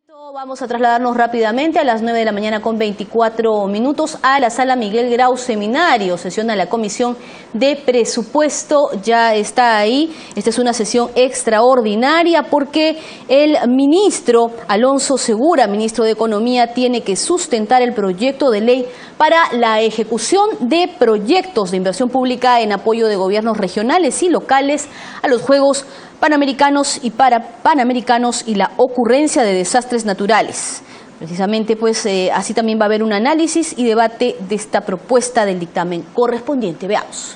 Vamos a trasladarnos rápidamente a las 9 de la mañana con 24 minutos a la sala Miguel Grau Seminario. Sesiona la Comisión de Presupuesto, ya está ahí. Esta es una sesión extraordinaria porque el ministro Alonso Segura, ministro de Economía, tiene que sustentar el proyecto de ley para la ejecución de proyectos de inversión pública en apoyo de gobiernos regionales y locales a los Juegos Panamericanos y Parapanamericanos y la ocurrencia de desastres naturales. Precisamente, pues, así también va a haber un análisis y debate de esta propuesta del dictamen correspondiente. Veamos.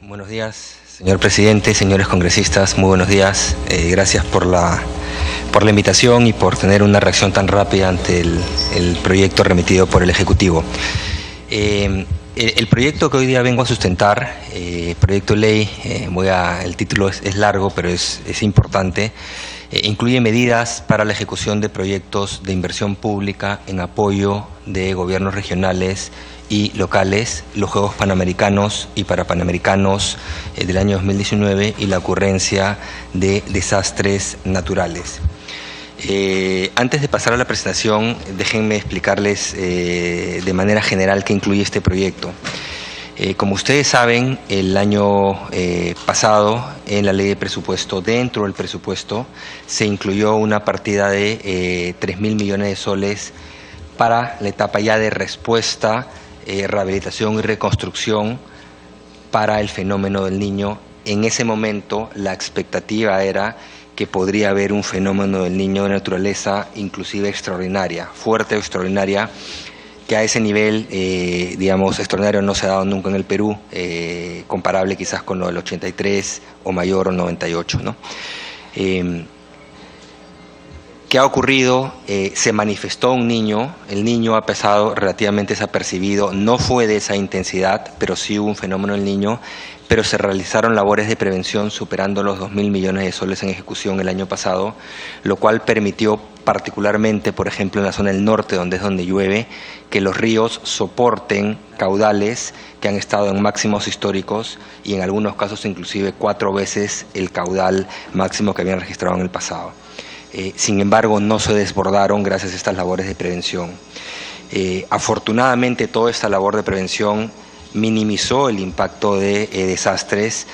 Buenos días, señor presidente, señores congresistas, muy buenos días. Gracias por la invitación y por tener una reacción tan rápida ante el proyecto remitido por el Ejecutivo. El proyecto que hoy día vengo a sustentar, proyecto de ley, el título es largo, pero es importante, incluye medidas para la ejecución de proyectos de inversión pública en apoyo de gobiernos regionales y locales, los Juegos Panamericanos y Parapanamericanos del año 2019 y la ocurrencia de desastres naturales. Antes de pasar a la presentación, déjenme explicarles de manera general qué incluye este proyecto. Como ustedes saben, el año pasado, en la ley de presupuesto, dentro del presupuesto, se incluyó una partida de 3.000 millones de soles para la etapa ya de respuesta, rehabilitación y reconstrucción para el fenómeno del Niño. En ese momento, la expectativa era que podría haber un fenómeno del Niño de naturaleza inclusive extraordinaria, fuerte o extraordinaria, que a ese nivel, digamos, extraordinario no se ha dado nunca en el Perú, comparable quizás con lo del 83 o mayor o 98, ¿no? ¿Qué ha ocurrido? Se manifestó un niño, el niño ha pasado relativamente desapercibido, no fue de esa intensidad, pero sí hubo un fenómeno del Niño, pero se realizaron labores de prevención superando los 2.000 millones de soles en ejecución el año pasado, lo cual permitió particularmente, por ejemplo, en la zona del norte, donde llueve, que los ríos soporten caudales que han estado en máximos históricos y en algunos casos inclusive 4 veces el caudal máximo que habían registrado en el pasado. Sin embargo, no se desbordaron gracias a estas labores de prevención. Afortunadamente, toda esta labor de prevención minimizó el impacto de desastres.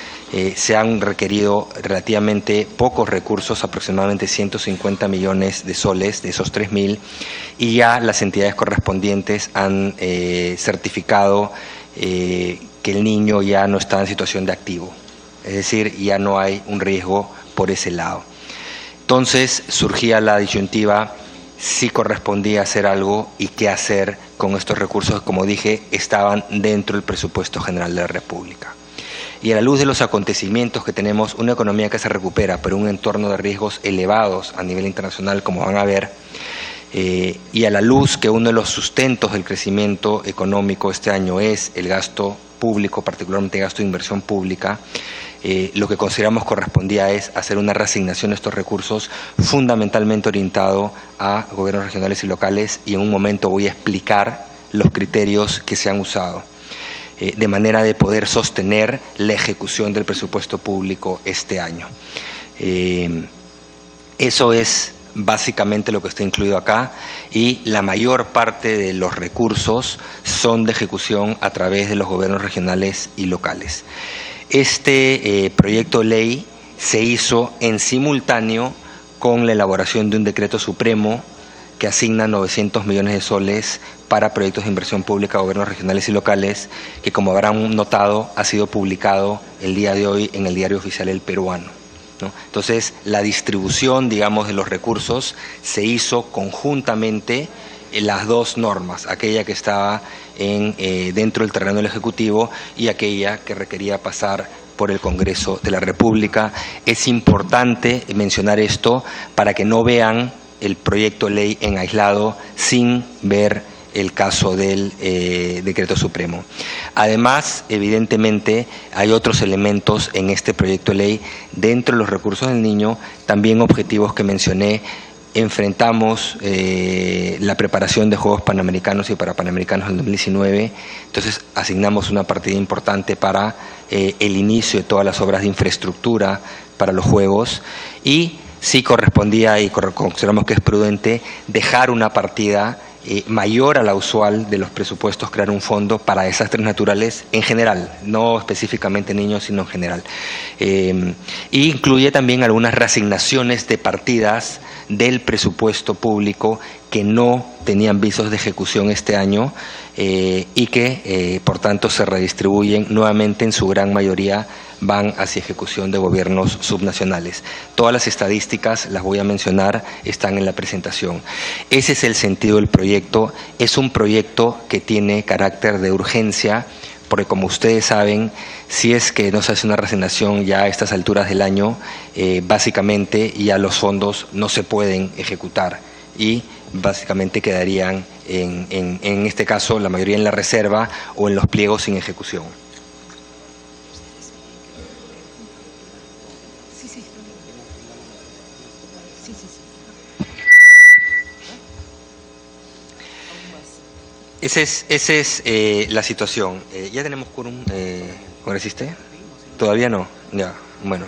Se han requerido relativamente pocos recursos, aproximadamente 150 millones de soles de esos 3.000, y ya las entidades correspondientes han certificado que el niño ya no está en situación de activo, es decir, ya no hay un riesgo por ese lado. Entonces surgía la disyuntiva si correspondía hacer algo y qué hacer con estos recursos que, como dije, estaban dentro del presupuesto general de la República. Y a la luz de los acontecimientos que tenemos, una economía que se recupera, pero un entorno de riesgos elevados a nivel internacional, como van a ver, y a la luz que uno de los sustentos del crecimiento económico este año es el gasto público, particularmente el gasto de inversión pública, lo que consideramos correspondía es hacer una reasignación de estos recursos fundamentalmente orientado a gobiernos regionales y locales, y en un momento voy a explicar los criterios que se han usado, de manera de poder sostener la ejecución del presupuesto público este año. Eso es básicamente lo que está incluido acá, y la mayor parte de los recursos son de ejecución a través de los gobiernos regionales y locales. Este proyecto de ley se hizo en simultáneo con la elaboración de un decreto supremo que asigna 900 millones de soles para proyectos de inversión pública a gobiernos regionales y locales, que, como habrán notado, ha sido publicado el día de hoy en el Diario Oficial El Peruano, ¿no? Entonces, la distribución, digamos, de los recursos se hizo conjuntamente en las dos normas, aquella que estaba dentro del terreno del Ejecutivo y aquella que requería pasar por el Congreso de la República. Es importante mencionar esto para que no vean el proyecto de ley en aislado sin ver el caso del decreto supremo. Además, evidentemente, hay otros elementos en este proyecto de ley, dentro de los recursos del niño, también objetivos que mencioné, enfrentamos la preparación de Juegos Panamericanos y Parapanamericanos en 2019, entonces asignamos una partida importante para el inicio de todas las obras de infraestructura para los Juegos, y sí correspondía, y consideramos que es prudente, dejar una partida mayor a la usual de los presupuestos, crear un fondo para desastres naturales en general, no específicamente niños, sino en general. Y incluye también algunas reasignaciones de partidas del presupuesto público que no tenían visos de ejecución este año y que, por tanto, se redistribuyen nuevamente, en su gran mayoría van hacia ejecución de gobiernos subnacionales. Todas las estadísticas, las voy a mencionar, están en la presentación. Ese es el sentido del proyecto. Es un proyecto que tiene carácter de urgencia, porque como ustedes saben, si es que no se hace una reasignación ya a estas alturas del año, básicamente ya los fondos no se pueden ejecutar y básicamente quedarían, en este caso, la mayoría en la reserva o en los pliegos sin ejecución. Esa es la situación. ¿Ya tenemos quórum, congresista? ¿Todavía no? Ya, bueno,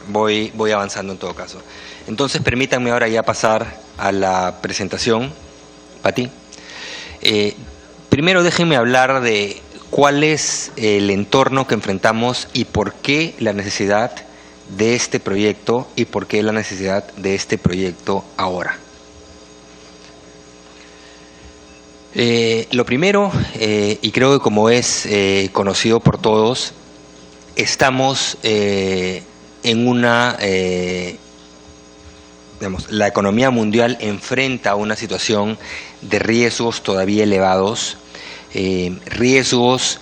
voy avanzando en todo caso. Entonces, permítanme ahora ya pasar a la presentación. Pati. Primero déjenme hablar de cuál es el entorno que enfrentamos y por qué la necesidad de este proyecto y por qué la necesidad de este proyecto ahora. Lo primero, y creo que como es conocido por todos, estamos en una, la economía mundial enfrenta una situación de riesgos todavía elevados, riesgos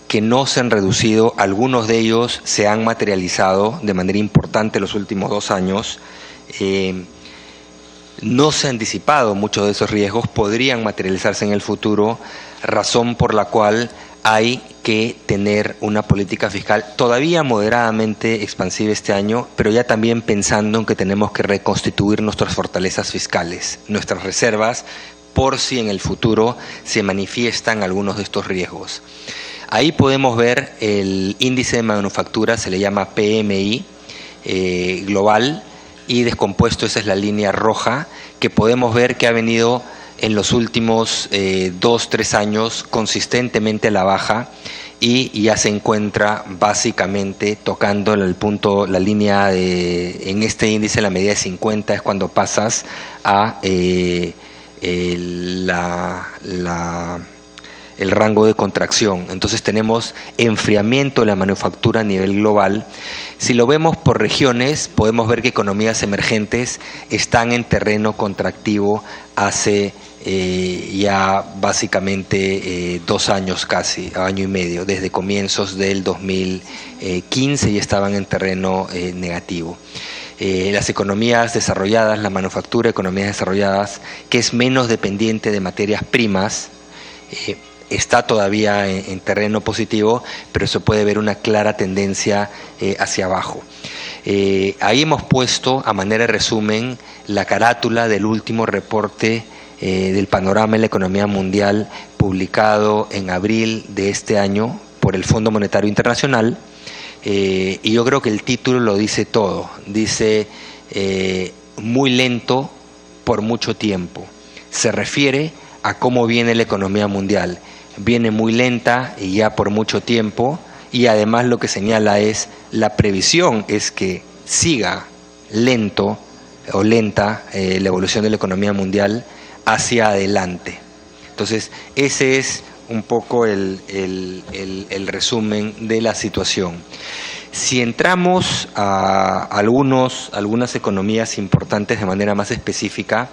que no se han reducido, algunos de ellos se han materializado de manera importante en los últimos 2 años. No se han disipado muchos de esos riesgos, podrían materializarse en el futuro, razón por la cual hay que tener una política fiscal todavía moderadamente expansiva este año, pero ya también pensando en que tenemos que reconstituir nuestras fortalezas fiscales, nuestras reservas, por si en el futuro se manifiestan algunos de estos riesgos. Ahí podemos ver el índice de manufactura, se le llama PMI global, y descompuesto, esa es la línea roja, que podemos ver que ha venido en los últimos 2-3 años consistentemente a la baja y ya se encuentra básicamente tocando el punto, la línea en este índice, la medida de 50 es cuando pasas a el rango de contracción. Entonces tenemos enfriamiento de la manufactura a nivel global. Si lo vemos por regiones, podemos ver que economías emergentes están en terreno contractivo hace ya básicamente 2 años casi, año y medio, desde comienzos del 2015 ya estaban en terreno negativo. Las economías desarrolladas, la manufactura, economías desarrolladas, que es menos dependiente de materias primas, está todavía en terreno positivo, pero se puede ver una clara tendencia hacia abajo. Ahí hemos puesto, a manera de resumen, la carátula del último reporte del panorama de la economía mundial publicado en abril de este año por el Fondo Monetario Internacional, y yo creo que el título lo dice todo. Dice muy lento por mucho tiempo. Se refiere a cómo viene la economía mundial. Viene muy lenta y ya por mucho tiempo, y además lo que señala es, la previsión es que siga lento o lenta la evolución de la economía mundial hacia adelante. Entonces, ese es un poco el resumen de la situación. Si entramos a algunas economías importantes de manera más específica,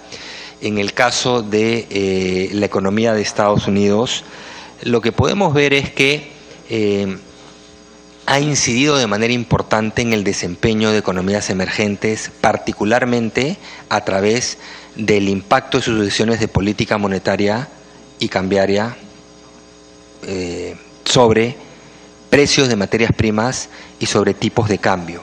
en el caso de la economía de Estados Unidos, lo que podemos ver es que ha incidido de manera importante en el desempeño de economías emergentes, particularmente a través del impacto de sus decisiones de política monetaria y cambiaria sobre precios de materias primas y sobre tipos de cambio.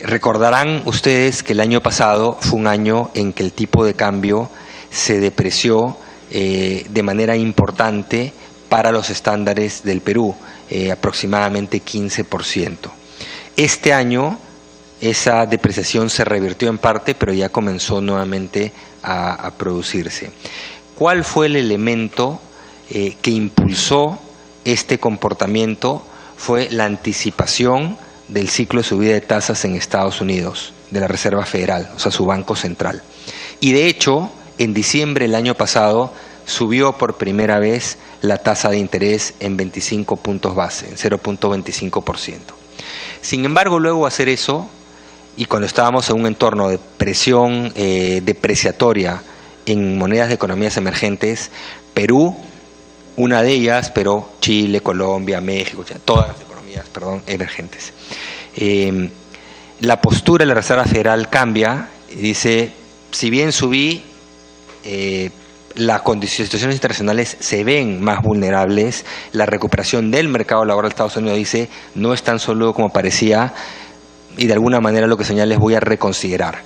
Recordarán ustedes que el año pasado fue un año en que el tipo de cambio se depreció de manera importante para los estándares del Perú, aproximadamente 15%. Este año esa depreciación se revirtió en parte, pero ya comenzó nuevamente a producirse. ¿Cuál fue el elemento que impulsó este comportamiento? Fue la anticipación del ciclo de subida de tasas en Estados Unidos, de la Reserva Federal, o sea, su Banco Central. Y de hecho, en diciembre del año pasado, subió por primera vez la tasa de interés en 25 puntos base, en 0.25%. Sin embargo, luego de hacer eso, y cuando estábamos en un entorno de presión depreciatoria en monedas de economías emergentes, Perú, una de ellas, pero Chile, Colombia, México, todas las economías, emergentes. La postura de la Reserva Federal cambia y dice, si bien subí, las situaciones internacionales se ven más vulnerables, la recuperación del mercado laboral de Estados Unidos dice, no es tan sólido como parecía, y de alguna manera lo que señala es voy a reconsiderar.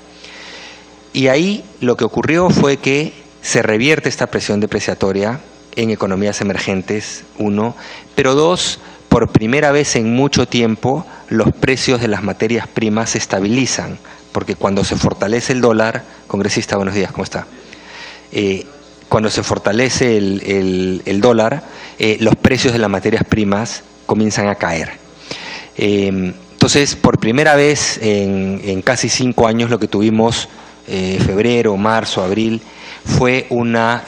Y ahí lo que ocurrió fue que se revierte esta presión depreciatoria en economías emergentes, uno, pero dos, por primera vez en mucho tiempo, los precios de las materias primas se estabilizan, porque cuando se fortalece el dólar, congresista, buenos días, ¿cómo está? Cuando se fortalece el dólar, los precios de las materias primas comienzan a caer. Entonces, por primera vez en casi 5 años, lo que tuvimos febrero, marzo, abril, fue una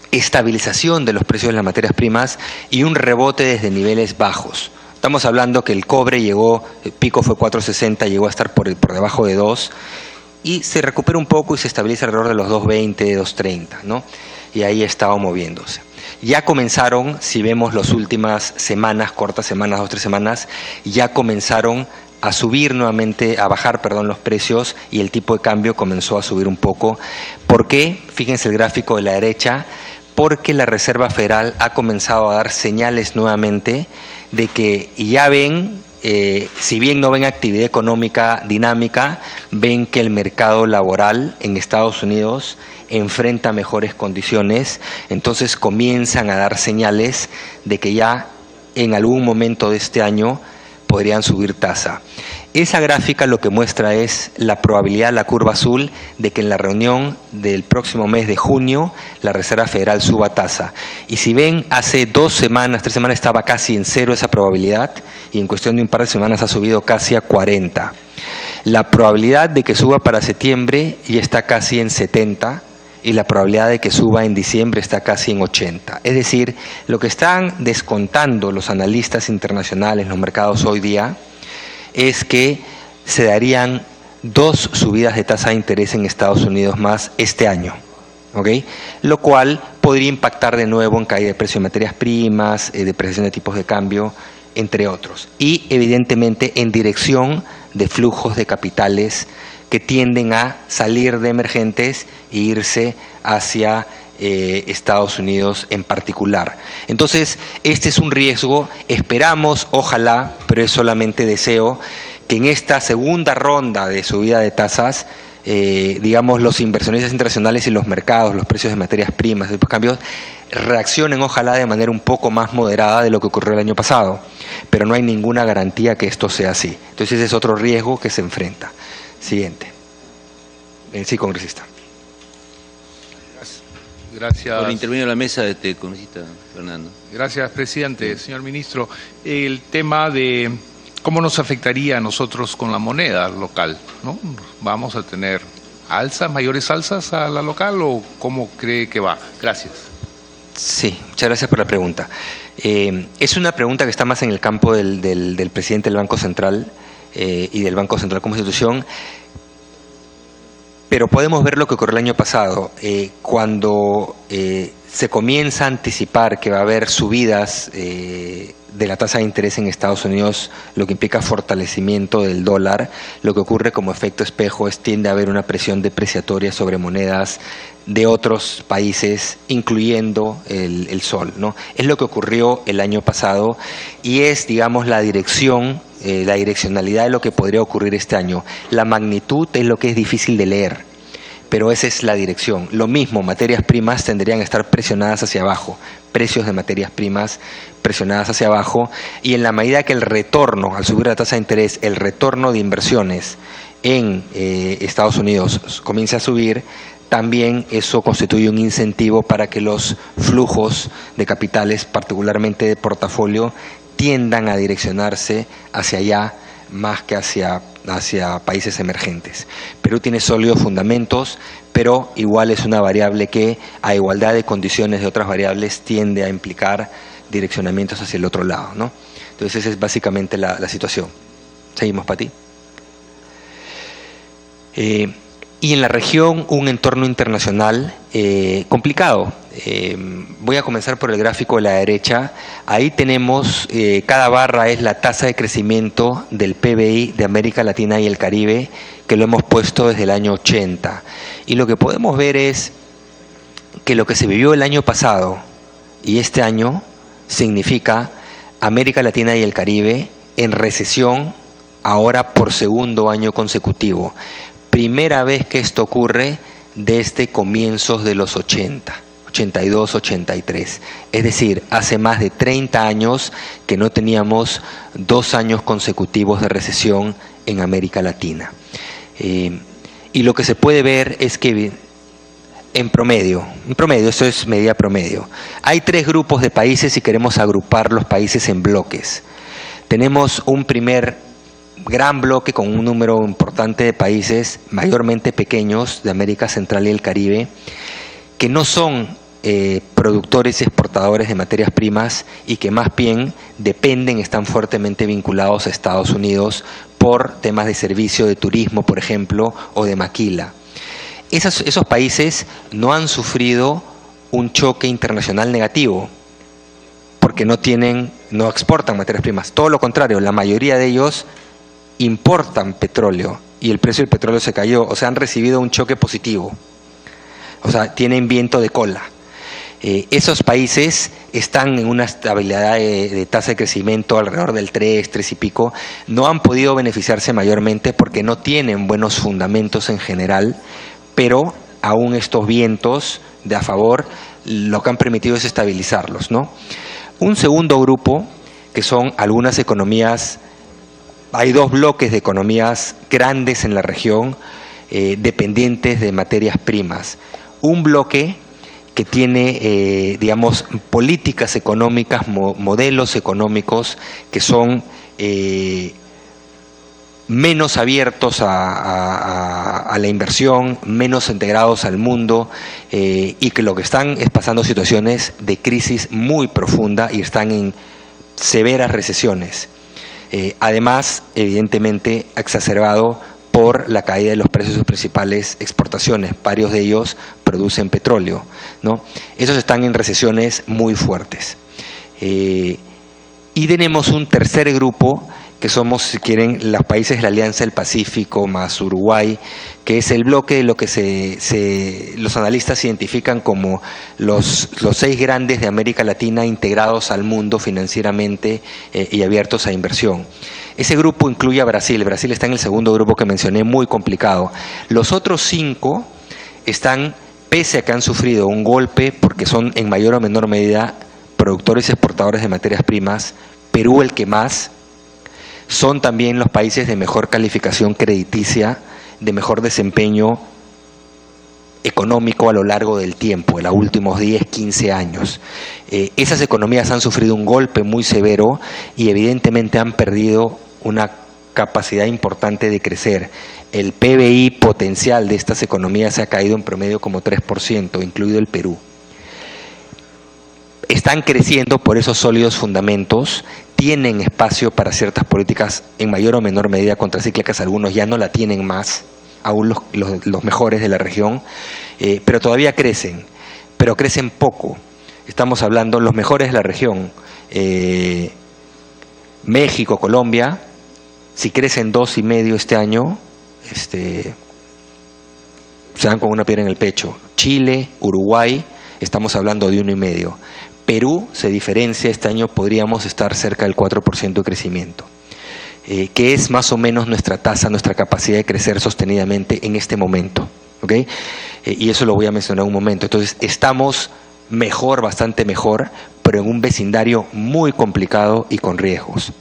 estabilización de los precios de las materias primas y un rebote desde niveles bajos. Estamos hablando que el cobre llegó, el pico fue 4.60, llegó a estar por debajo de 2, y se recupera un poco y se estabiliza alrededor de los 2.20, 2.30, ¿no? Y ahí ha estado moviéndose. Ya comenzaron, si vemos las últimas semanas, cortas semanas, 2 o 3 semanas, ya comenzaron a subir nuevamente, a bajar, los precios, y el tipo de cambio comenzó a subir un poco. ¿Por qué? Fíjense el gráfico de la derecha, porque la Reserva Federal ha comenzado a dar señales nuevamente de que ya ven, si bien no ven actividad económica dinámica, ven que el mercado laboral en Estados Unidos enfrenta mejores condiciones, entonces comienzan a dar señales de que ya en algún momento de este año podrían subir tasa. Esa gráfica lo que muestra es la probabilidad, la curva azul, de que en la reunión del próximo mes de junio la Reserva Federal suba tasa. Y si ven, hace 2 semanas, 3 semanas estaba casi en 0 esa probabilidad, y en cuestión de un par de semanas ha subido casi a 40. La probabilidad de que suba para septiembre ya está casi en 70, y la probabilidad de que suba en diciembre está casi en 80. Es decir, lo que están descontando los analistas internacionales, los mercados hoy día, es que se darían 2 subidas de tasa de interés en Estados Unidos más este año, ¿ok? Lo cual podría impactar de nuevo en caída de precio de materias primas, depreciación de tipos de cambio, entre otros. Y evidentemente en dirección de flujos de capitales que tienden a salir de emergentes e irse hacia Estados Unidos en particular. Entonces, este es un riesgo. Esperamos, ojalá, pero es solamente deseo, que en esta segunda ronda de subida de tasas, digamos, los inversionistas internacionales y los mercados, los precios de materias primas, de cambios, reaccionen, ojalá, de manera un poco más moderada de lo que ocurrió el año pasado. Pero no hay ninguna garantía que esto sea así. Entonces, ese es otro riesgo que se enfrenta. Siguiente. Sí, congresista. Gracias. Por intervenir en la mesa, congresista Fernando. Gracias, presidente. Señor ministro, el tema de cómo nos afectaría a nosotros con la moneda local, ¿no? ¿Vamos a tener alzas, mayores alzas a la local, o cómo cree que va? Gracias. Sí, muchas gracias por la pregunta. Es una pregunta que está más en el campo del presidente del Banco Central y del Banco Central como institución, pero podemos ver lo que ocurrió el año pasado, cuando se comienza a anticipar que va a haber subidas de la tasa de interés en Estados Unidos, lo que implica fortalecimiento del dólar, lo que ocurre como efecto espejo es tiende a haber una presión depreciatoria sobre monedas de otros países, incluyendo el sol, ¿no? Es lo que ocurrió el año pasado y es, digamos, la direccionalidad de lo que podría ocurrir este año. La magnitud es lo que es difícil de leer, pero esa es la dirección. Lo mismo, materias primas tendrían que estar presionadas hacia abajo, precios de materias primas presionadas hacia abajo, y en la medida que el retorno, al subir la tasa de interés, el retorno de inversiones en Estados Unidos comience a subir, también eso constituye un incentivo para que los flujos de capitales, particularmente de portafolio, tiendan a direccionarse hacia allá más que hacia países emergentes. Perú tiene sólidos fundamentos, pero igual es una variable que, a igualdad de condiciones de otras variables, tiende a implicar direccionamientos hacia el otro lado, ¿no? Entonces esa es básicamente la situación. Seguimos, Pati. Y en la región un entorno internacional complicado. Voy a comenzar por el gráfico de la derecha. Ahí tenemos, cada barra es la tasa de crecimiento del PBI de América Latina y el Caribe, que lo hemos puesto desde el año 80. Y lo que podemos ver es que lo que se vivió el año pasado y este año significa América Latina y el Caribe en recesión ahora por segundo año consecutivo. Primera vez que esto ocurre desde comienzos de los 80, 82, 83. Es decir, hace más de 30 años que no teníamos 2 años consecutivos de recesión en América Latina. Y lo que se puede ver es que en promedio, eso es medida promedio, hay 3 grupos de países y queremos agrupar los países en bloques. Tenemos un primer gran bloque con un número importante de países, mayormente pequeños, de América Central y el Caribe, que no son productores y exportadores de materias primas y que más bien están fuertemente vinculados a Estados Unidos por temas de servicio, de turismo, por ejemplo, o de maquila. Esos países no han sufrido un choque internacional negativo, porque no exportan materias primas. Todo lo contrario, la mayoría de ellos importan petróleo y el precio del petróleo se cayó, o sea, han recibido un choque positivo, o sea, tienen viento de cola. Esos países están en una estabilidad de tasa de crecimiento alrededor del 3 y pico, no han podido beneficiarse mayormente porque no tienen buenos fundamentos en general, pero aún estos vientos de a favor lo que han permitido es estabilizarlos, ¿no? Un segundo grupo, que son algunas economías. Hay 2 bloques de economías grandes en la región dependientes de materias primas. Un bloque que tiene, digamos, políticas económicas, modelos económicos que son menos abiertos a la inversión, menos integrados al mundo y que lo que están es pasando situaciones de crisis muy profunda y están en severas recesiones. Además, evidentemente, exacerbado por la caída de los precios de sus principales exportaciones. Varios de ellos producen petróleo, ¿no? Esos están en recesiones muy fuertes. Y tenemos un tercer grupo, que somos, si quieren, los países de la Alianza del Pacífico más Uruguay, que es el bloque de lo que los analistas identifican como los 6 grandes de América Latina integrados al mundo financieramente y abiertos a inversión. Ese grupo incluye a Brasil. Brasil está en el segundo grupo que mencioné, muy complicado. Los otros 5 están, pese a que han sufrido un golpe, porque son en mayor o menor medida productores y exportadores de materias primas, Perú el que más, son también los países de mejor calificación crediticia, de mejor desempeño económico a lo largo del tiempo, en los últimos 10, 15 años. Esas economías han sufrido un golpe muy severo y evidentemente han perdido una capacidad importante de crecer. El PBI potencial de estas economías se ha caído en promedio como 3%, incluido el Perú. Están creciendo por esos sólidos fundamentos, tienen espacio para ciertas políticas en mayor o menor medida contracíclicas, algunos ya no la tienen más, aún los mejores de la región, pero todavía crecen, pero crecen poco. Estamos hablando, los mejores de la región, México, Colombia, si crecen 2,5 este año, se dan con una piedra en el pecho. Chile, Uruguay, estamos hablando de 1,5. Perú se diferencia, este año podríamos estar cerca del 4% de crecimiento, que es más o menos nuestra tasa, nuestra capacidad de crecer sostenidamente en este momento. ¿Okay? Y eso lo voy a mencionar en un momento. Entonces, estamos mejor, bastante mejor, pero en un vecindario muy complicado y con riesgos,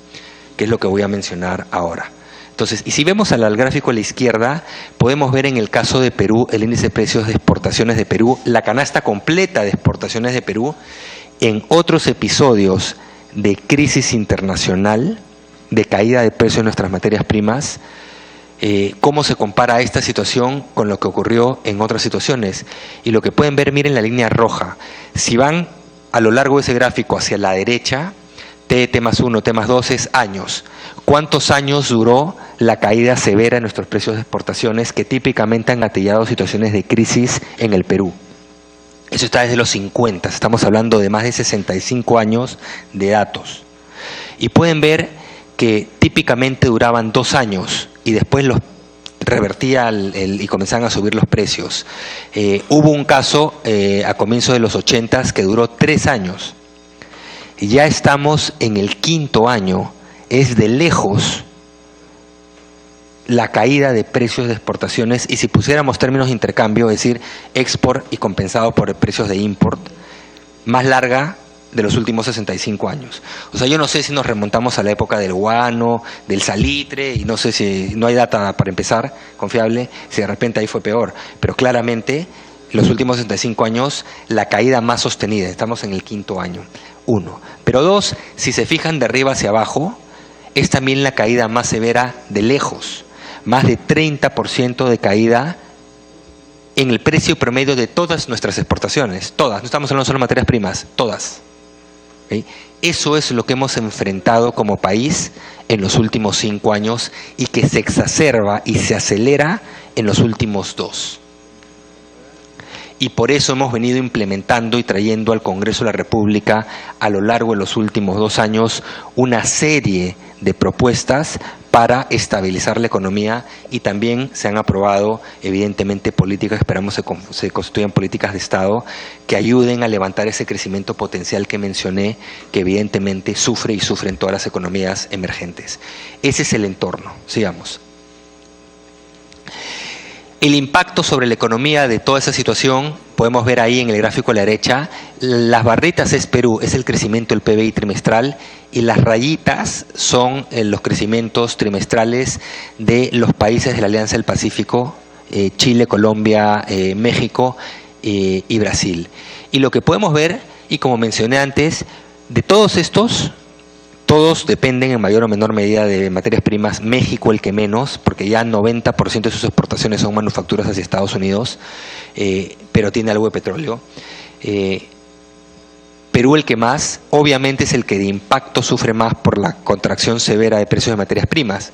que es lo que voy a mencionar ahora. Entonces, y si vemos al gráfico a la izquierda, podemos ver en el caso de Perú, el índice de precios de exportaciones de Perú, la canasta completa de exportaciones de Perú, en otros episodios de crisis internacional, de caída de precios de nuestras materias primas, cómo se compara esta situación con lo que ocurrió en otras situaciones. Y lo que pueden ver, miren la línea roja. Si van a lo largo de ese gráfico hacia la derecha, T+1, T+2 es años. ¿Cuántos años duró la caída severa en nuestros precios de exportaciones que típicamente han gatillado situaciones de crisis en el Perú? Eso está desde los 50, estamos hablando de más de 65 años de datos. Y pueden ver que típicamente duraban 2 años y después los revertía y comenzaban a subir los precios. Hubo un caso a comienzos de los 80 que duró 3 años. Y ya estamos en el 5º año, es de lejos la caída de precios de exportaciones, y si pusiéramos términos de intercambio, es decir, export y compensado por precios de import, más larga de los últimos 65 años. O sea, yo no sé si nos remontamos a la época del guano, del salitre, y no sé si no hay data para empezar confiable, si de repente ahí fue peor, pero claramente en los últimos 65 años la caída más sostenida, estamos en el 5º año, 1. Pero 2, si se fijan de arriba hacia abajo, es también la caída más severa de lejos, más de 30% de caída en el precio promedio de todas nuestras exportaciones, todas, no estamos hablando solo de materias primas, todas. ¿Okay? Eso es lo que hemos enfrentado como país en los últimos 5 años y que se exacerba y se acelera en los últimos 2. Y por eso hemos venido implementando y trayendo al Congreso de la República a lo largo de los últimos 2 años una serie de propuestas para estabilizar la economía, y también se han aprobado evidentemente políticas, esperamos se constituyan políticas de Estado que ayuden a levantar ese crecimiento potencial que mencioné, que evidentemente sufre y sufren todas las economías emergentes. Ese es el entorno. Sigamos. El impacto sobre la economía de toda esa situación, podemos ver ahí en el gráfico a la derecha, las barritas es Perú, es el crecimiento del PBI trimestral, y las rayitas son los crecimientos trimestrales de los países de la Alianza del Pacífico, Chile, Colombia, México y Brasil. Y lo que podemos ver, y como mencioné antes, de todos estos, todos dependen en mayor o menor medida de materias primas. México el que menos, porque ya 90% de sus exportaciones son manufacturas hacia Estados Unidos, pero tiene algo de petróleo. Perú el que más, obviamente es el que de impacto sufre más por la contracción severa de precios de materias primas.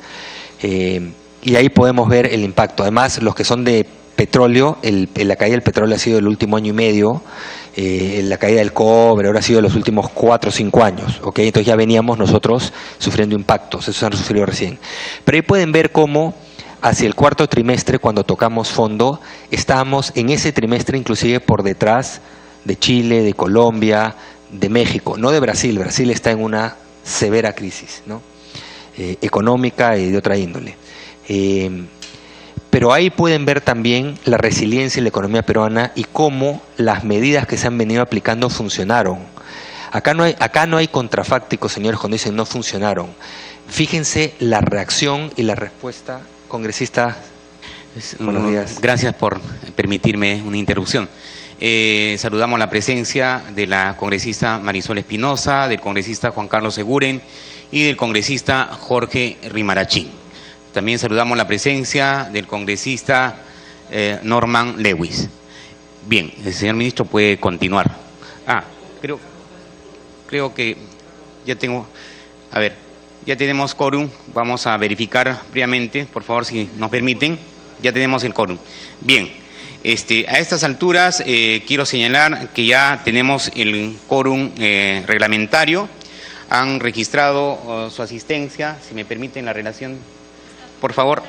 Y ahí podemos ver el impacto. Además, los que son de petróleo, la caída del petróleo ha sido el último año y medio, la caída del cobre ahora ha sido los últimos 4 o 5 años, ¿okay? Entonces ya veníamos nosotros sufriendo impactos, eso se han sufrido recién. Pero ahí pueden ver cómo hacia el 4º trimestre, cuando tocamos fondo, estábamos en ese trimestre inclusive por detrás de Chile, de Colombia, de México, no de Brasil. Brasil está en una severa crisis, ¿no? Económica y de otra índole. Pero ahí pueden ver también la resiliencia en la economía peruana y cómo las medidas que se han venido aplicando funcionaron. Acá no hay contrafácticos, señores, cuando dicen no funcionaron. Fíjense la reacción y la respuesta. Congresista, buenos días. Gracias por permitirme una interrupción. Saludamos la presencia de la congresista Marisol Espinosa, del congresista Juan Carlos Seguren y del congresista Jorge Rimarachín. También saludamos la presencia del congresista Norman Lewis. Bien, el señor ministro puede continuar. Creo que ya tengo... A ver, ya tenemos quórum. Vamos a verificar previamente, por favor, si nos permiten. Ya tenemos el quórum. Bien, a estas alturas quiero señalar que ya tenemos el quórum reglamentario. han registrado su asistencia, si me permiten la relación, por favor.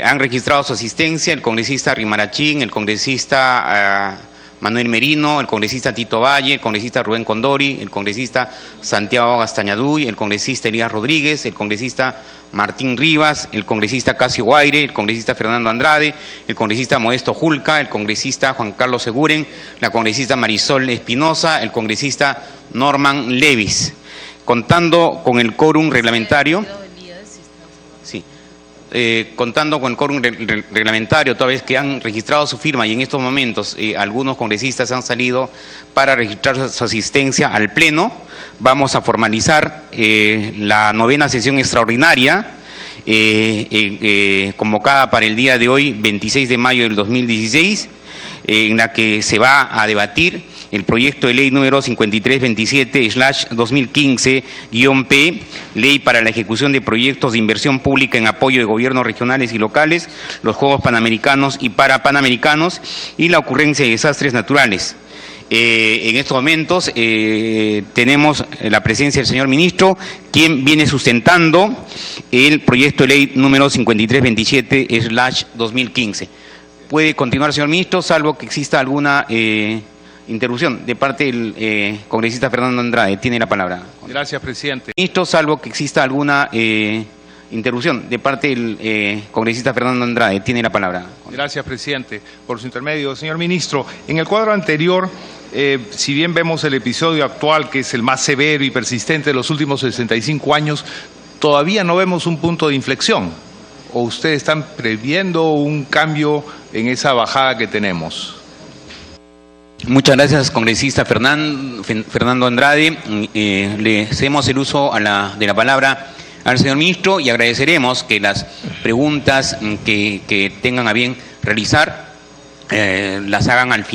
Han registrado su asistencia el congresista Rimarachín, el congresista Manuel Merino, el congresista Tito Valle, el congresista Rubén Condori, el congresista Santiago Gastañaduy, el congresista Elías Rodríguez, el congresista Martín Rivas, el congresista Casio Guaire, el congresista Fernando Andrade, el congresista Modesto Julca, el congresista Juan Carlos Seguren, la congresista Marisol Espinosa, el congresista Norman Levis. Contando con el quórum reglamentario, contando con el quórum reglamentario, toda vez que han registrado su firma y en estos momentos algunos congresistas han salido para registrar su asistencia al Pleno, vamos a formalizar la 9ª sesión extraordinaria convocada para el día de hoy, 26 de mayo del 2016, en la que se va a debatir el proyecto de ley número 5327/2015-P, ley para la ejecución de proyectos de inversión pública en apoyo de gobiernos regionales y locales, los Juegos Panamericanos y Parapanamericanos y la ocurrencia de desastres naturales. En estos momentos tenemos la presencia del señor ministro, quien viene sustentando el proyecto de ley número 5327/2015. Puede continuar, señor ministro, salvo que exista alguna interrupción de parte del congresista Fernando Andrade. Tiene la palabra. Gracias, presidente. Ministro, salvo que exista alguna interrupción de parte del congresista Fernando Andrade. Tiene la palabra. Gracias, presidente, por su intermedio. Señor ministro, en el cuadro anterior, si bien vemos el episodio actual, que es el más severo y persistente de los últimos 65 años, todavía no vemos un punto de inflexión. ¿O ustedes están previendo un cambio en esa bajada que tenemos? Muchas gracias, congresista Fernando Andrade. Le cedemos el uso de la palabra al señor ministro y agradeceremos que las preguntas que tengan a bien realizar las hagan al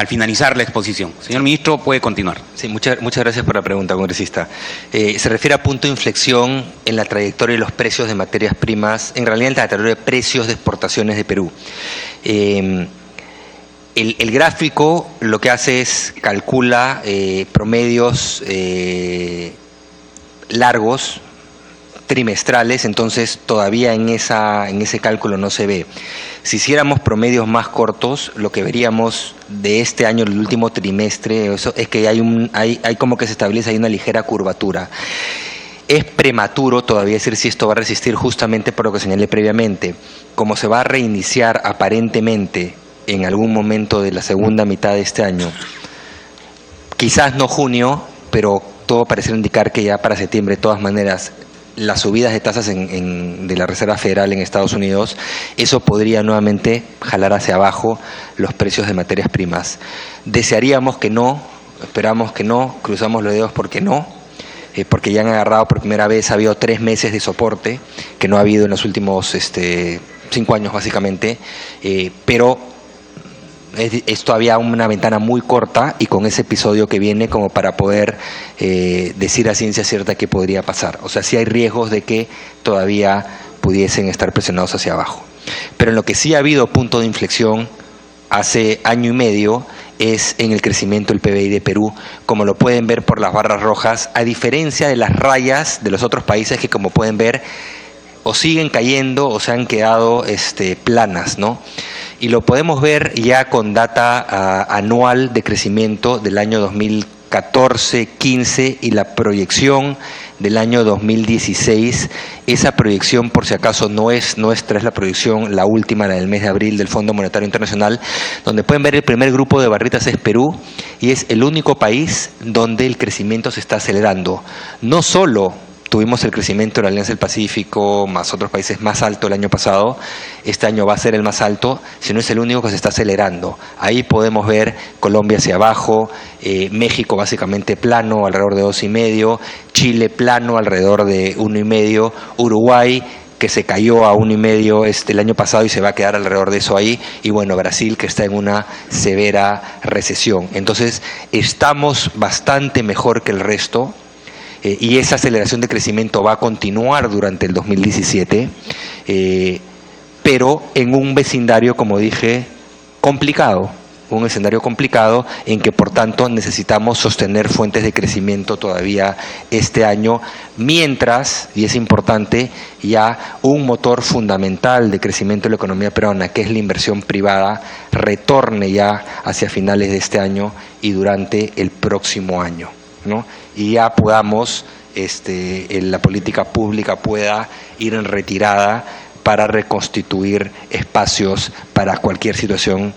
finalizar la exposición. Señor ministro, puede continuar. Sí, muchas gracias por la pregunta, congresista. Se refiere a punto de inflexión en la trayectoria de los precios de materias primas, en realidad en la trayectoria de precios de exportaciones de Perú. El gráfico lo que hace es calcula promedios largos, trimestrales, entonces todavía en ese cálculo no se ve. Si hiciéramos promedios más cortos, lo que veríamos de este año, el último trimestre, es que hay como que se establece, hay una ligera curvatura. Es prematuro todavía decir si esto va a resistir, justamente por lo que señalé previamente. Como se va a reiniciar aparentemente en algún momento de la segunda mitad de este año, quizás no junio, pero todo parece indicar que ya para septiembre, de todas maneras, las subidas de tasas de la Reserva Federal en Estados Unidos, eso podría nuevamente jalar hacia abajo los precios de materias primas. Desearíamos que no, esperamos que no, cruzamos los dedos porque no, porque ya han agarrado por primera vez, ha habido 3 meses de soporte, que no ha habido en los últimos 5 años básicamente, pero es todavía una ventana muy corta y con ese episodio que viene como para poder decir a ciencia cierta qué podría pasar. O sea, sí hay riesgos de que todavía pudiesen estar presionados hacia abajo. Pero en lo que sí ha habido punto de inflexión hace año y medio es en el crecimiento del PBI de Perú, como lo pueden ver por las barras rojas, a diferencia de las rayas de los otros países que, como pueden ver, o siguen cayendo o se han quedado planas, ¿no? Y lo podemos ver ya con data anual de crecimiento del año 2014-15 y la proyección del año 2016. Esa proyección, por si acaso, no es nuestra, es la proyección, la última, la del mes de abril del Fondo Monetario Internacional, donde pueden ver el primer grupo de barritas es Perú y es el único país donde el crecimiento se está acelerando. No solo tuvimos el crecimiento de la Alianza del Pacífico, más otros países, más alto el año pasado, este año va a ser el más alto, sino es el único que se está acelerando. Ahí podemos ver Colombia hacia abajo, México básicamente plano, alrededor de 2,5, Chile plano, alrededor de 1,5, Uruguay, que se cayó a 1,5 el año pasado y se va a quedar alrededor de eso ahí, y bueno, Brasil, que está en una severa recesión. Entonces, estamos bastante mejor que el resto, y esa aceleración de crecimiento va a continuar durante el 2017, pero en un vecindario, como dije, complicado. un escenario complicado en que por tanto necesitamos sostener fuentes de crecimiento todavía este año, mientras, y es importante, ya un motor fundamental de crecimiento de la economía peruana, que es la inversión privada, retorne ya hacia finales de este año y durante el próximo año, ¿no? Y ya podamos, la política pública pueda ir en retirada para reconstituir espacios para cualquier situación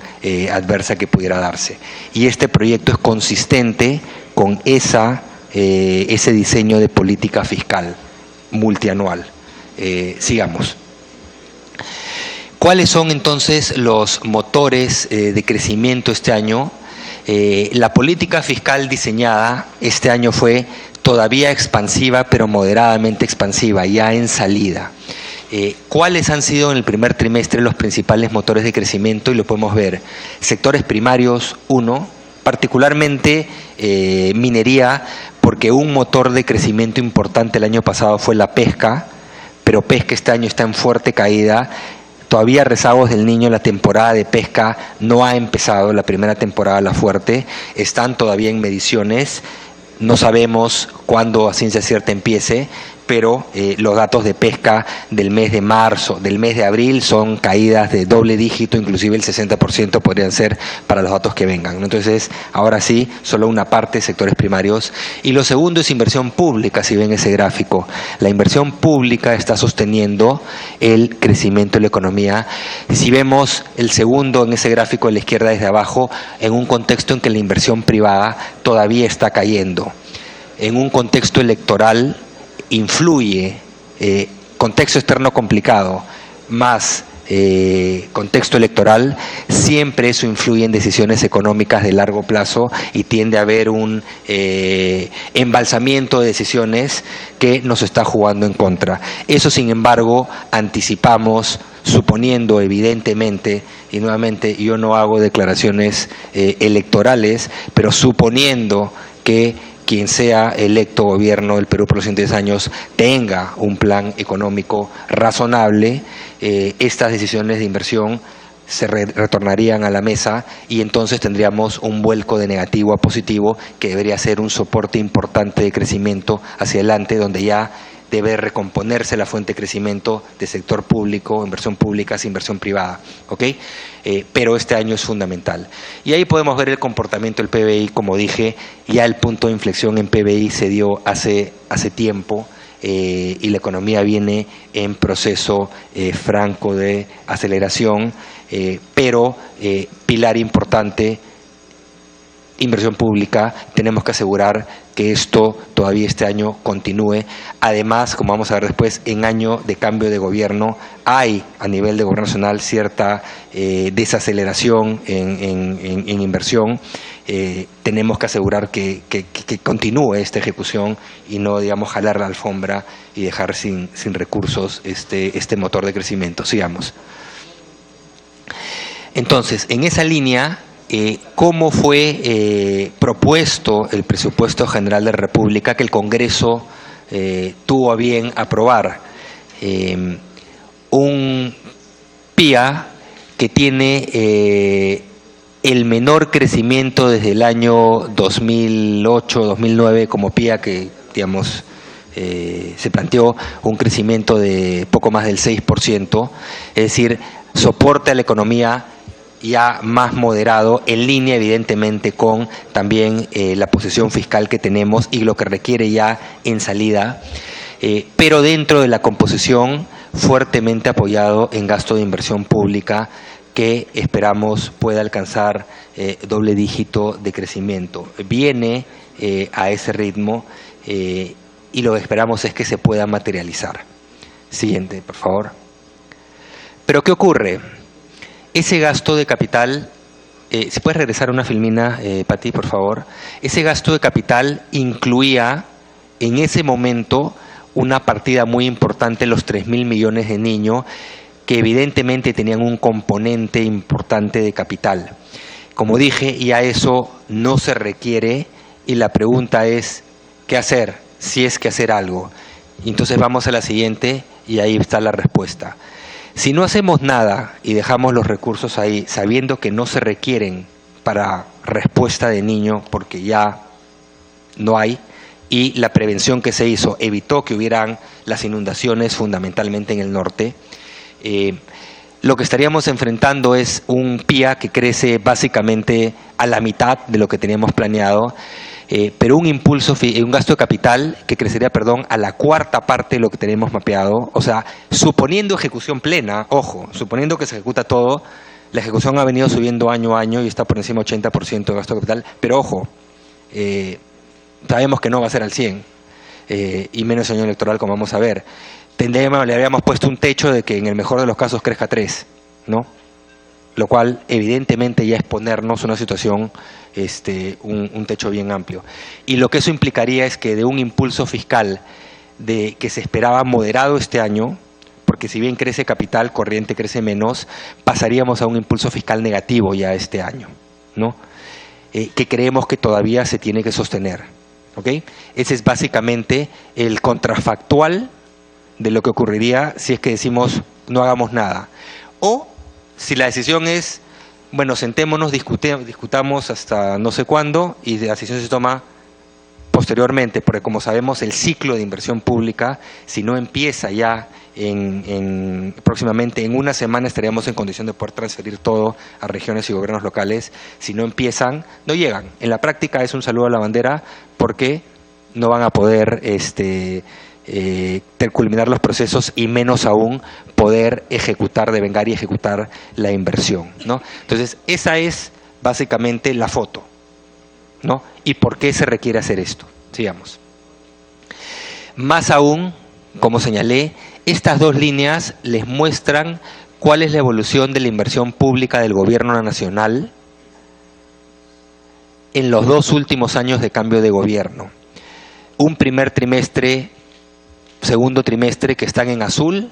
adversa que pudiera darse. Y este proyecto es consistente con ese diseño de política fiscal multianual. Sigamos. ¿Cuáles son entonces los motores de crecimiento este año? La política fiscal diseñada este año fue todavía expansiva, pero moderadamente expansiva, ya en salida. ¿Cuáles han sido en el primer trimestre los principales motores de crecimiento? Y lo podemos ver. Sectores primarios, 1, particularmente minería, porque un motor de crecimiento importante el año pasado fue la pesca, pero pesca este año está en fuerte caída. Todavía rezagos del Niño, la temporada de pesca no ha empezado, la primera temporada, la fuerte, están todavía en mediciones, no sabemos cuándo a ciencia cierta empiece, pero los datos de pesca del mes de marzo, del mes de abril son caídas de doble dígito, inclusive el 60% podrían ser para los datos que vengan, ¿no? Entonces, ahora sí, solo una parte de sectores primarios. Y lo segundo es inversión pública, si ven ese gráfico. La inversión pública está sosteniendo el crecimiento de la economía. Si vemos el segundo en ese gráfico de la izquierda desde abajo, en un contexto en que la inversión privada todavía está cayendo, en un contexto electoral influye, contexto externo complicado, más contexto electoral, siempre eso influye en decisiones económicas de largo plazo y tiende a haber un embalsamiento de decisiones que nos está jugando en contra. Eso, sin embargo, anticipamos, suponiendo evidentemente, y nuevamente yo no hago declaraciones electorales, pero suponiendo que quien sea electo gobierno del Perú por los siguientes años tenga un plan económico razonable, estas decisiones de inversión se retornarían a la mesa y entonces tendríamos un vuelco de negativo a positivo que debería ser un soporte importante de crecimiento hacia adelante, donde ya debe recomponerse la fuente de crecimiento de sector público, inversión pública, inversión privada, ¿ok? Pero este año es fundamental. Y ahí podemos ver el comportamiento del PBI, como dije, ya el punto de inflexión en PBI se dio hace tiempo y la economía viene en proceso franco de aceleración, pero pilar importante, inversión pública, tenemos que asegurar que esto todavía este año continúe. Además, como vamos a ver después, en año de cambio de gobierno hay a nivel de gobierno nacional cierta desaceleración en inversión. Tenemos que asegurar que continúe esta ejecución y no, digamos, jalar la alfombra y dejar sin recursos este motor de crecimiento. Sigamos. Entonces, en esa línea, cómo fue propuesto el presupuesto general de la República que el Congreso tuvo a bien aprobar. Un PIA que tiene el menor crecimiento desde el año 2008-2009 como PIA que, digamos, se planteó un crecimiento de poco más del 6%, es decir, soporte a la economía ya más moderado, en línea evidentemente con también la posición fiscal que tenemos y lo que requiere ya en salida, pero dentro de la composición fuertemente apoyado en gasto de inversión pública que esperamos pueda alcanzar doble dígito de crecimiento. Viene a ese ritmo y lo que esperamos es que se pueda materializar. Siguiente, por favor. Pero ¿qué ocurre? Ese gasto de capital, si puedes regresar una filmina, Pati, por favor. Ese gasto de capital incluía en ese momento una partida muy importante, los 3.000 millones de niños, que evidentemente tenían un componente importante de capital. Como dije, ya eso no se requiere y la pregunta es, ¿qué hacer? Si es que hacer algo. Entonces vamos a la siguiente y ahí está la respuesta. Si no hacemos nada y dejamos los recursos ahí, sabiendo que no se requieren para respuesta de niño, porque ya no hay, y la prevención que se hizo evitó que hubieran las inundaciones fundamentalmente en el norte. Lo que estaríamos enfrentando es un PIA que crece básicamente a la mitad de lo que teníamos planeado, pero un gasto de capital que crecería, a la cuarta parte de lo que tenemos mapeado. O sea, suponiendo ejecución plena, ojo, suponiendo que se ejecuta todo, la ejecución ha venido subiendo año a año y está por encima del 80% de gasto de capital, pero ojo, sabemos que no va a ser al 100%, y menos año electoral, como vamos a ver. Le habíamos puesto un techo de que en el mejor de los casos crezca 3, ¿no? Lo cual evidentemente ya es ponernos una situación, un techo bien amplio. Y lo que eso implicaría es que de un impulso fiscal de que se esperaba moderado este año, porque si bien crece capital corriente, crece menos, pasaríamos a un impulso fiscal negativo ya este año, ¿no? Que creemos que todavía se tiene que sostener, ¿ok? Ese es básicamente el contrafactual de lo que ocurriría si es que decimos no hagamos nada. O si la decisión es, bueno, sentémonos, discutamos hasta no sé cuándo y la decisión se toma posteriormente, porque como sabemos el ciclo de inversión pública, si no empieza ya próximamente, en una semana estaríamos en condición de poder transferir todo a regiones y gobiernos locales. Si no empiezan, no llegan. En la práctica es un saludo a la bandera, porque no van a poder culminar los procesos y menos aún poder devengar y ejecutar la inversión, ¿no? Entonces, esa es básicamente la foto, ¿no? ¿Y por qué se requiere hacer esto? Sigamos. Más aún, como señalé, estas dos líneas les muestran cuál es la evolución de la inversión pública del gobierno nacional en los 2 últimos años de cambio de gobierno. Un primer trimestre, segundo trimestre que están en azul,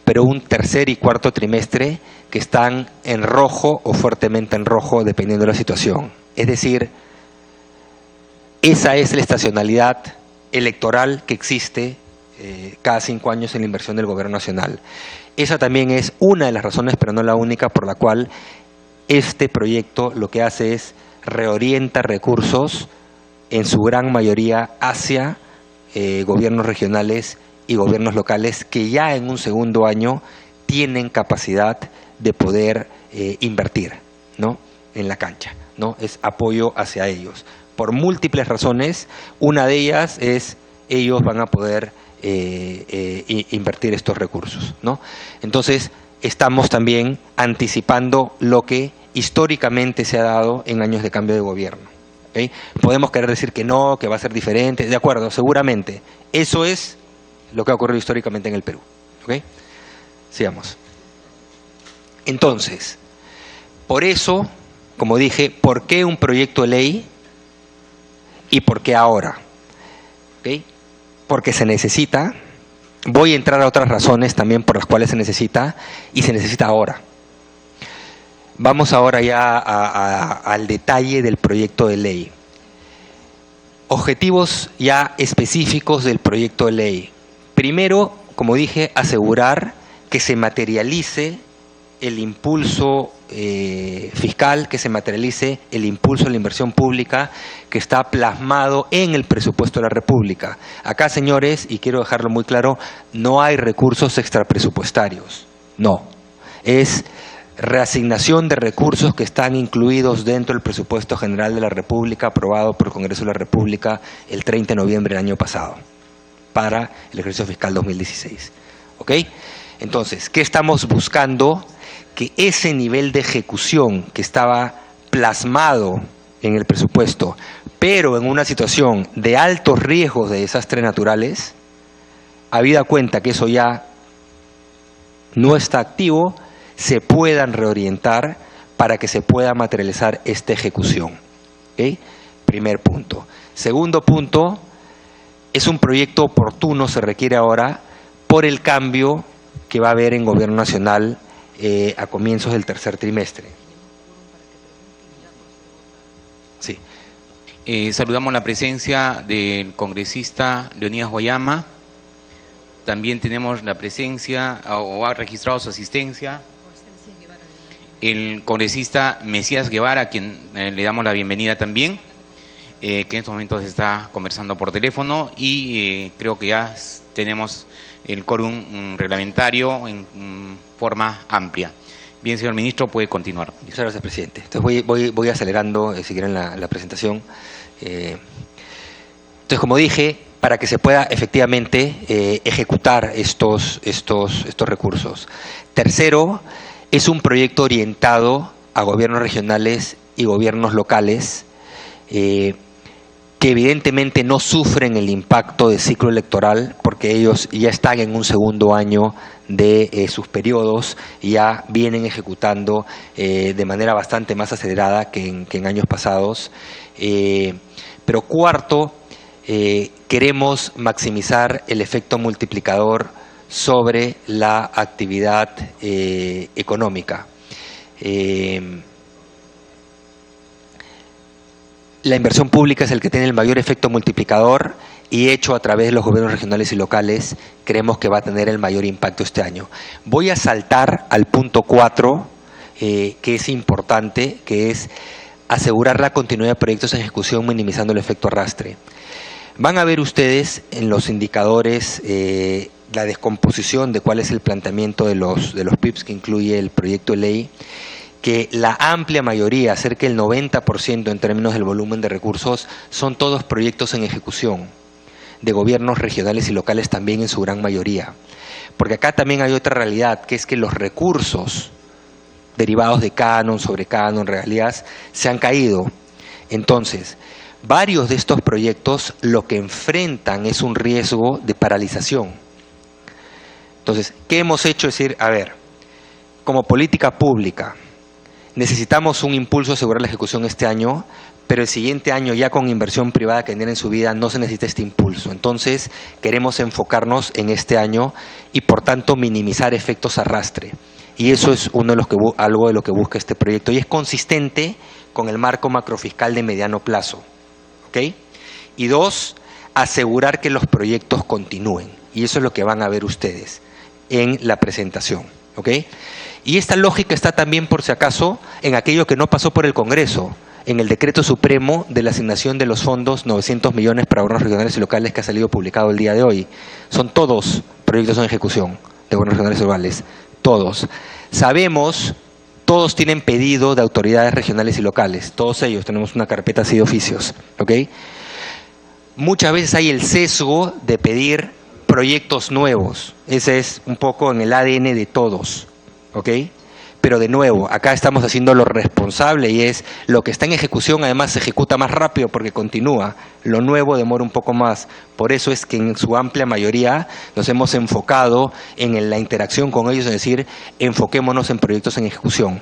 pero un tercer y cuarto trimestre que están en rojo o fuertemente en rojo, dependiendo de la situación. Es decir, esa es la estacionalidad electoral que existe cada 5 años en la inversión del gobierno nacional. Esa también es una de las razones, pero no la única, por la cual este proyecto lo que hace es reorienta recursos en su gran mayoría hacia gobiernos regionales y gobiernos locales que ya en un segundo año tienen capacidad de poder invertir, ¿no?, en la cancha, ¿no? Es apoyo hacia ellos. Por múltiples razones, una de ellas es ellos van a poder invertir estos recursos, ¿no? Entonces, estamos también anticipando lo que históricamente se ha dado en años de cambio de gobierno. ¿Okay? Podemos querer decir que no, que va a ser diferente, de acuerdo, seguramente. Eso es lo que ha ocurrido históricamente en el Perú. ¿Okay? Sigamos. Entonces, por eso, como dije, ¿por qué un proyecto de ley y por qué ahora? ¿Okay? Porque se necesita. Voy a entrar a otras razones también por las cuales se necesita, y se necesita ahora. Vamos ahora ya al detalle del proyecto de ley. Objetivos ya específicos del proyecto de ley. Primero, como dije, asegurar que se materialice el impulso fiscal, que se materialice el impulso a la inversión pública que está plasmado en el presupuesto de la República. Acá, señores, y quiero dejarlo muy claro, no hay recursos extrapresupuestarios, no. Es reasignación de recursos que están incluidos dentro del presupuesto general de la República aprobado por el Congreso de la República el 30 de noviembre del año pasado para el ejercicio fiscal 2016. ¿Ok? Entonces, ¿qué estamos buscando? Que ese nivel de ejecución que estaba plasmado en el presupuesto, pero en una situación de altos riesgos de desastres naturales, habida cuenta que eso ya no está activo, se puedan reorientar para que se pueda materializar esta ejecución. ¿Okay? Primer punto. Segundo punto, es un proyecto oportuno, se requiere ahora, por el cambio que va a haber en Gobierno Nacional a comienzos del tercer trimestre. Sí. Saludamos la presencia del congresista Leonidas Guayama. También tenemos la presencia, o ha registrado su asistencia, el congresista Mesías Guevara, a quien le damos la bienvenida también, que en estos momentos está conversando por teléfono, y creo que ya tenemos el quórum reglamentario en forma amplia. Bien, señor ministro, puede continuar. Muchas gracias, presidente. Entonces voy acelerando, si quieren, la presentación. Entonces, como dije, para que se pueda efectivamente ejecutar estos recursos. Tercero, es un proyecto orientado a gobiernos regionales y gobiernos locales que evidentemente no sufren el impacto del ciclo electoral porque ellos ya están en un segundo año de sus periodos y ya vienen ejecutando de manera bastante más acelerada que en años pasados. Pero cuarto, queremos maximizar el efecto multiplicador sobre la actividad económica. La inversión pública es el que tiene el mayor efecto multiplicador y hecho a través de los gobiernos regionales y locales creemos que va a tener el mayor impacto este año. Voy a saltar al punto 4, que es importante, que es asegurar la continuidad de proyectos en ejecución minimizando el efecto arrastre. Van a ver ustedes en los indicadores la descomposición de cuál es el planteamiento de los PIBs que incluye el proyecto de ley, que la amplia mayoría, cerca del 90% en términos del volumen de recursos, son todos proyectos en ejecución, de gobiernos regionales y locales también en su gran mayoría. Porque acá también hay otra realidad, que es que los recursos derivados de canon, sobre canon, regalías, se han caído. Entonces, varios de estos proyectos lo que enfrentan es un riesgo de paralización. Entonces, ¿qué hemos hecho? Es decir, a ver, como política pública, necesitamos un impulso a asegurar la ejecución este año, pero el siguiente año ya con inversión privada que genera en su vida no se necesita este impulso. Entonces queremos enfocarnos en este año y por tanto minimizar efectos arrastre. Y eso es algo de lo que busca este proyecto y es consistente con el marco macrofiscal de mediano plazo. ¿Okay? Y dos, asegurar que los proyectos continúen. Y eso es lo que van a ver ustedes en la presentación. ¿Okay? Y esta lógica está también, por si acaso, en aquello que no pasó por el Congreso, en el decreto supremo de la asignación de los fondos 900 millones para gobiernos regionales y locales que ha salido publicado el día de hoy. Son todos proyectos en ejecución de gobiernos regionales y locales, todos. Sabemos, todos tienen pedido de autoridades regionales y locales, todos ellos, tenemos una carpeta así de oficios. ¿Okay? Muchas veces hay el sesgo de pedir proyectos nuevos, ese es un poco en el ADN de todos, ¿ok? Pero de nuevo, acá estamos haciendo lo responsable y es lo que está en ejecución, además se ejecuta más rápido porque continúa, lo nuevo demora un poco más, por eso es que en su amplia mayoría nos hemos enfocado en la interacción con ellos, es decir, enfoquémonos en proyectos en ejecución,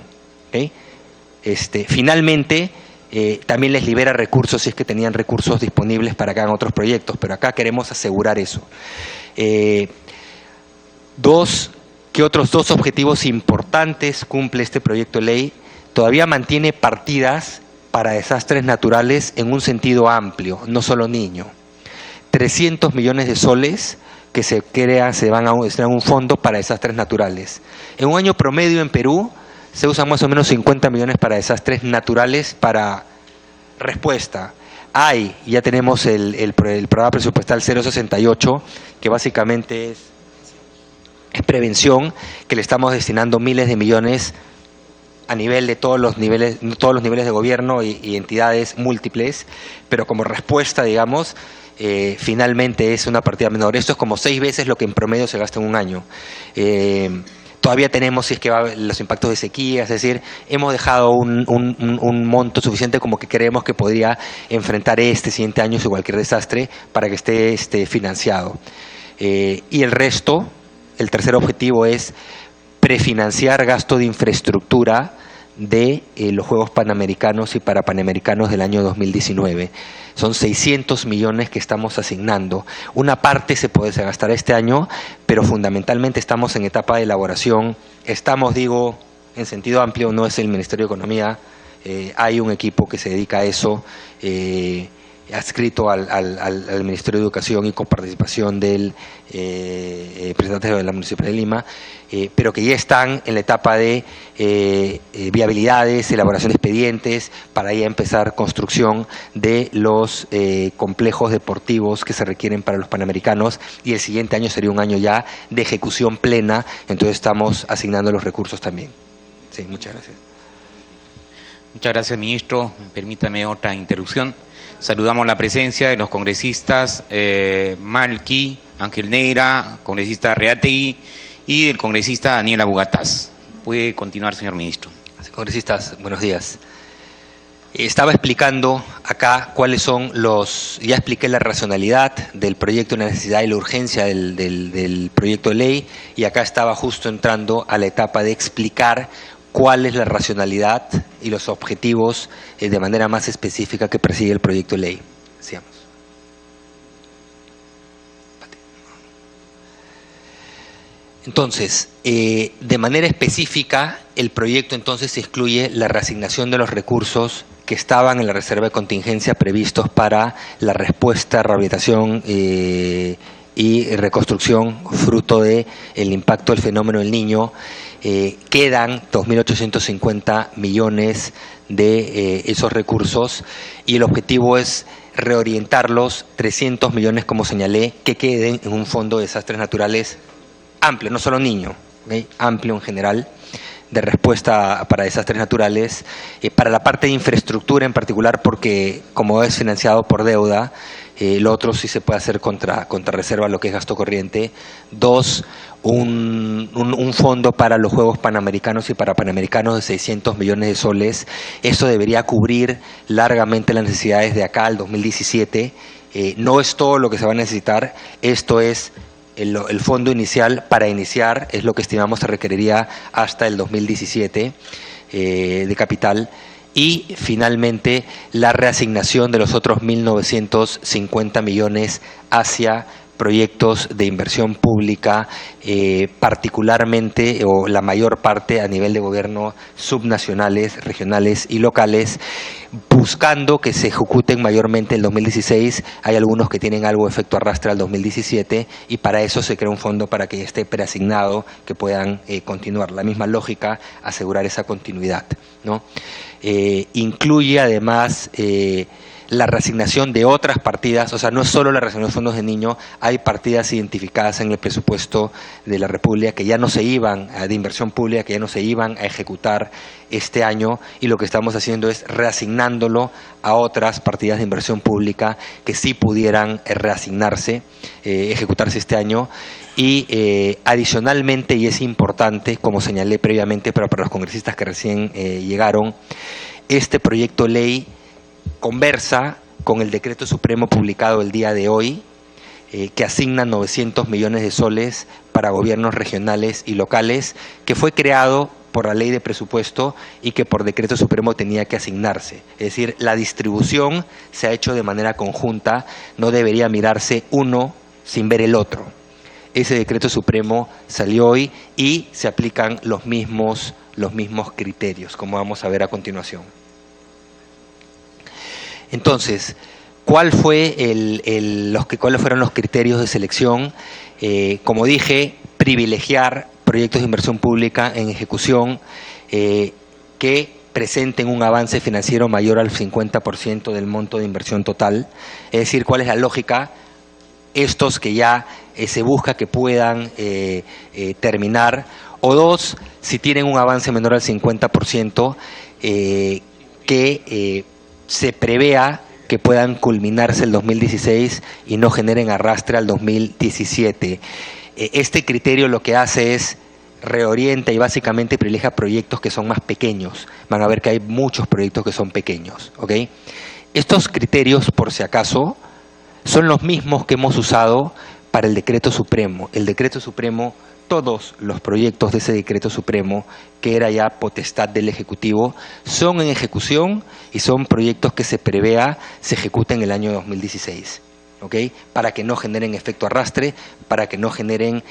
¿ok? Finalmente, también les libera recursos si es que tenían recursos disponibles para que hagan otros proyectos, pero acá queremos asegurar eso. ¿Qué otros dos objetivos importantes cumple este proyecto de ley? Todavía mantiene partidas para desastres naturales en un sentido amplio, no solo niño. 300 millones de soles que se van a destinar a un fondo para desastres naturales. En un año promedio en Perú se usan más o menos 50 millones para desastres naturales para respuesta. Ya tenemos el programa presupuestal 068, que básicamente es prevención, que le estamos destinando miles de millones a nivel de todos los niveles de gobierno y entidades múltiples, pero como respuesta, digamos, finalmente es una partida menor. Esto es como 6 veces lo que en promedio se gasta en un año. Todavía tenemos, si es que los impactos de sequía, es decir, hemos dejado un monto suficiente como que creemos que podría enfrentar siguiente año o cualquier desastre para que esté financiado. Y el resto, el tercer objetivo es prefinanciar gasto de infraestructura de los Juegos Panamericanos y Parapanamericanos del año 2019. Son 600 millones que estamos asignando. Una parte se puede gastar este año, pero fundamentalmente estamos en etapa de elaboración. Estamos, digo, en sentido amplio, no es el Ministerio de Economía, hay un equipo que se dedica a eso, adscrito al Ministerio de Educación y con participación del representante de la Municipalidad de Lima, pero que ya están en la etapa de viabilidades, elaboración de expedientes, para ya empezar construcción de los complejos deportivos que se requieren para los Panamericanos, y el siguiente año sería un año ya de ejecución plena, entonces estamos asignando los recursos también. Sí, muchas gracias. Muchas gracias, ministro. Permítame otra interrupción. Saludamos la presencia de los congresistas Malqui, Ángel Neira, congresista Reategui y del congresista Daniel Abugataz. Puede continuar, señor ministro. Congresistas, buenos días. Estaba explicando acá cuáles son ya expliqué la racionalidad del proyecto, la necesidad y la urgencia del proyecto de ley, y acá estaba justo entrando a la etapa de explicar cuál es la racionalidad y los objetivos de manera más específica que persigue el proyecto de ley. Sigamos. Entonces, de manera específica, el proyecto entonces excluye la reasignación de los recursos que estaban en la reserva de contingencia previstos para la respuesta, rehabilitación y reconstrucción fruto del impacto del fenómeno del Niño. Quedan 2.850 millones de esos recursos, y el objetivo es reorientarlos, 300 millones, como señalé, que queden en un fondo de desastres naturales amplio, no solo Niño, ¿okay? Amplio en general, de respuesta para desastres naturales, para la parte de infraestructura en particular, porque como es financiado por deuda, lo otro sí se puede hacer contra reserva, lo que es gasto corriente. Dos, un fondo para los Juegos Panamericanos y para Panamericanos de 600 millones de soles. Eso debería cubrir largamente las necesidades de acá al 2017. No es todo lo que se va a necesitar, esto es el fondo inicial para iniciar, es lo que estimamos se requeriría hasta el 2017 de capital. Y finalmente la reasignación de los otros 1.950 millones hacia proyectos de inversión pública, particularmente o la mayor parte a nivel de gobierno subnacionales, regionales y locales, buscando que se ejecuten mayormente el 2016. Hay algunos que tienen algo de efecto arrastre al 2017, y para eso se crea un fondo para que esté preasignado, que puedan continuar. La misma lógica, asegurar esa continuidad, ¿no? Incluye además la reasignación de otras partidas, o sea, no es solo la reasignación de fondos de niño, hay partidas identificadas en el presupuesto de la República que ya no se iban, de inversión pública, que ya no se iban a ejecutar este año, y lo que estamos haciendo es reasignándolo a otras partidas de inversión pública que sí pudieran reasignarse, ejecutarse este año. Y adicionalmente, y es importante, como señalé previamente, pero para los congresistas que recién llegaron, este proyecto de ley conversa con el decreto supremo publicado el día de hoy, que asigna 900 millones de soles para gobiernos regionales y locales, que fue creado por la ley de presupuesto y que por decreto supremo tenía que asignarse. Es decir, la distribución se ha hecho de manera conjunta, no debería mirarse uno sin ver el otro. Ese decreto supremo salió hoy y se aplican los mismos criterios, como vamos a ver a continuación. Entonces, ¿cuáles fueron los criterios de selección? Como dije, privilegiar proyectos de inversión pública en ejecución que presenten un avance financiero mayor al 50% del monto de inversión total. Es decir, ¿cuál es la lógica? Estos que ya se busca que puedan terminar, o dos, si tienen un avance menor al 50%, que se prevea que puedan culminarse el 2016 y no generen arrastre al 2017. Este criterio lo que hace es reorienta y básicamente privilegia proyectos que son más pequeños. Van a ver que hay muchos proyectos que son pequeños, ¿ok? Estos criterios, por si acaso, son los mismos que hemos usado para el decreto supremo. El decreto supremo, todos los proyectos de ese decreto supremo, que era ya potestad del Ejecutivo, son en ejecución y son proyectos que se prevea se ejecuten en el año 2016, ¿ok? Para que no generen efecto arrastre, para que no generen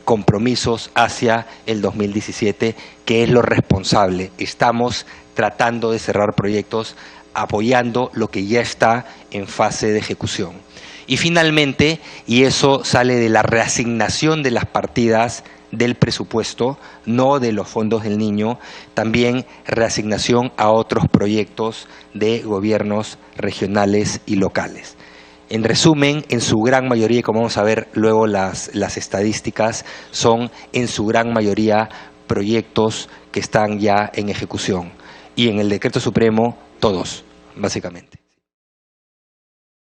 compromisos hacia el 2017, que es lo responsable. Estamos tratando de cerrar proyectos apoyando lo que ya está en fase de ejecución. Y finalmente, y eso sale de la reasignación de las partidas del presupuesto, no de los fondos del niño, también reasignación a otros proyectos de gobiernos regionales y locales. En resumen, en su gran mayoría, y como vamos a ver luego las estadísticas, son en su gran mayoría proyectos que están ya en ejecución. Y en el Decreto Supremo, todos, básicamente.